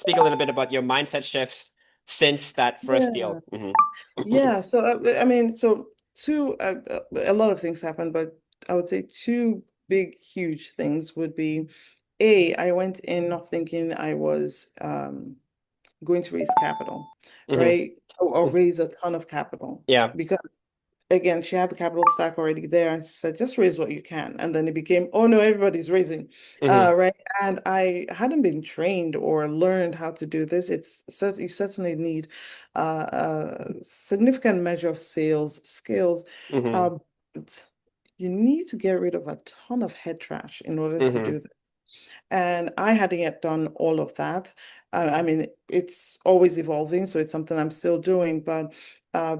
speak a little bit about your mindset shifts since that first Yeah. deal. Hmm. Yeah. So, I mean, so two, a lot of things happened, but I would say two big, huge things would be I went in not thinking I was going to raise capital, Hmm. right? Or raise a ton of capital Yeah. because again, she had the capital stack already there, and she said, just raise what you can. And then it became, oh no, everybody's raising. Hmm. Right. And I hadn't been trained or learned how to do this. You certainly need a significant measure of sales skills. Hmm. Uh, but you need to get rid of a ton of head trash in order to Hmm. do that. And I hadn't yet done all of that. I mean, it's always evolving, so it's something I'm still doing. But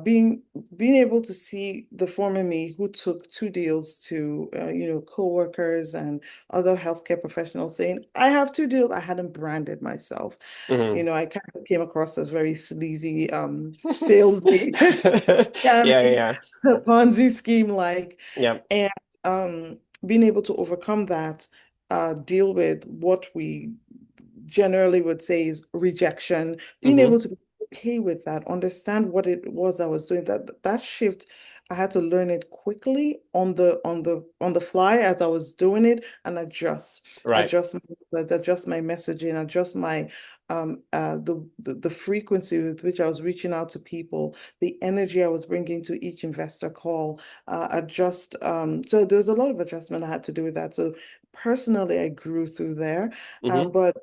being able to see the former me who took two deals to coworkers and other healthcare professionals saying, "I have two deals." I hadn't branded myself. Hmm. I kind of came across as very sleazy, salesy, Yeah, yeah, scammy, yeah. Ponzi scheme like, Yeah. and being able to overcome that deal with what we generally would say is rejection, being able Hmm. to be okay with that, understand what it was I was doing. That shift, I had to learn it quickly on the fly as I was doing it and Right. adjust my messaging, adjust my the frequency with which I was reaching out to people, the energy I was bringing to each investor call, adjust. So there was a lot of adjustment I had to do with that. So personally, I grew through there. Hmm. But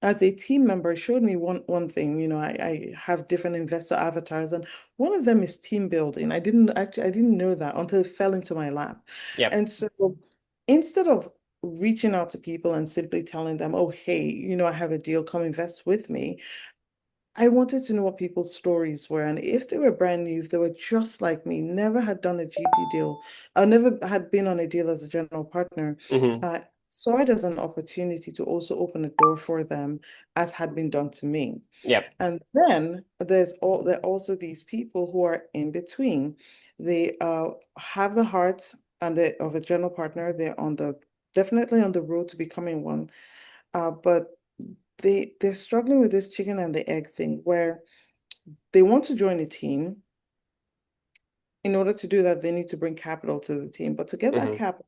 as a team member, it showed me one thing. I have different investor avatars, and one of them is team building. I didn't know that until it fell into my lap. Yep. And so instead of reaching out to people and simply telling them, oh, hey, I have a deal, come invest with me. I wanted to know what people's stories were. And if they were brand new, if they were just like me, never had done a GP deal, I never had been on a deal as a general partner, Hmm. saw it as an opportunity to also open a door for them, as had been done to me. Yep. And then there are also these people who are in between. They have the heart of a general partner. They're definitely on the road to becoming one. But they're struggling with this chicken and the egg thing where they want to join a team. In order to do that, they need to bring capital to the team. But to get that Hmm. capital,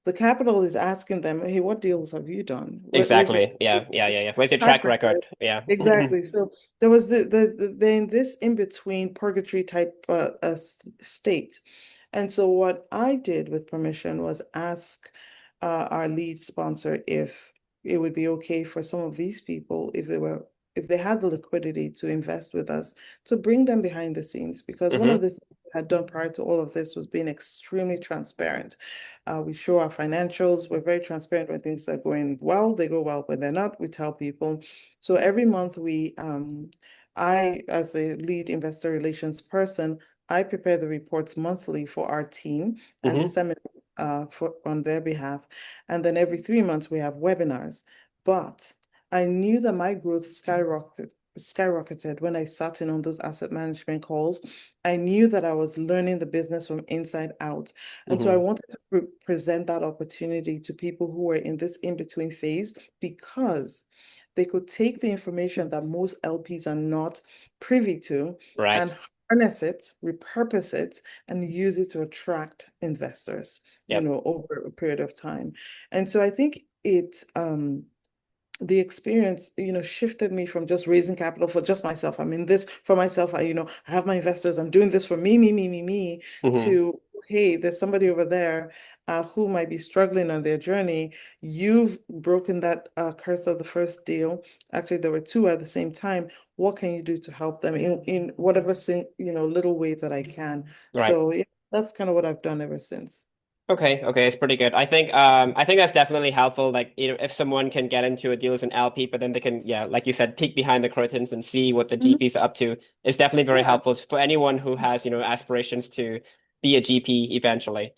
the capital is asking them, hey, what deals have you done? Where's your Exactly. Yeah. Yeah. Yeah. Yeah. With your track track record? record. Yeah. Exactly. So there was then this in between purgatory type state. And so what I did with permission was ask our lead sponsor if it would be okay for some of these people, if they had the liquidity to invest with us, to bring them behind the scenes. Because one of Hmm. the things we had done prior to all of this was being extremely transparent. We show our financials. We're very transparent when things are going well. They go well. When they're not, we tell people. So every month I, as the lead investor relations person, I prepare the reports monthly for our team and Hmm. disseminate on their behalf. And then every 3 months we have webinars. But I knew that my growth skyrocketed when I sat in on those asset management calls. I knew that I was learning the business from inside out. And so I Hmm. wanted to present that opportunity to people who were in this in-between phase because they could take the information that most LPs are not privy to Right. and harness it, repurpose it, and use it to attract investors, Yep. over a period of time. And so I think the experience, shifted me from just raising capital for just myself. I'm in this for myself. I have my investors. I'm doing this for me, me, me, me, me, Hmm. to, hey, there's somebody over there who might be struggling on their journey. You've broken that curse of the first deal. Actually, there were two at the same time. What can you do to help them in whatever little way that I can? Right. So yeah, that's kind of what I've done ever since. Okay, okay, it's pretty good. I think that's definitely helpful. Like, if someone can get into a deal as an LP, but then they can, yeah, like you said, peek behind the curtains and see what the Mhm. GPs are up to, it's definitely very Yeah. helpful for anyone who has, aspirations to be a GP eventually.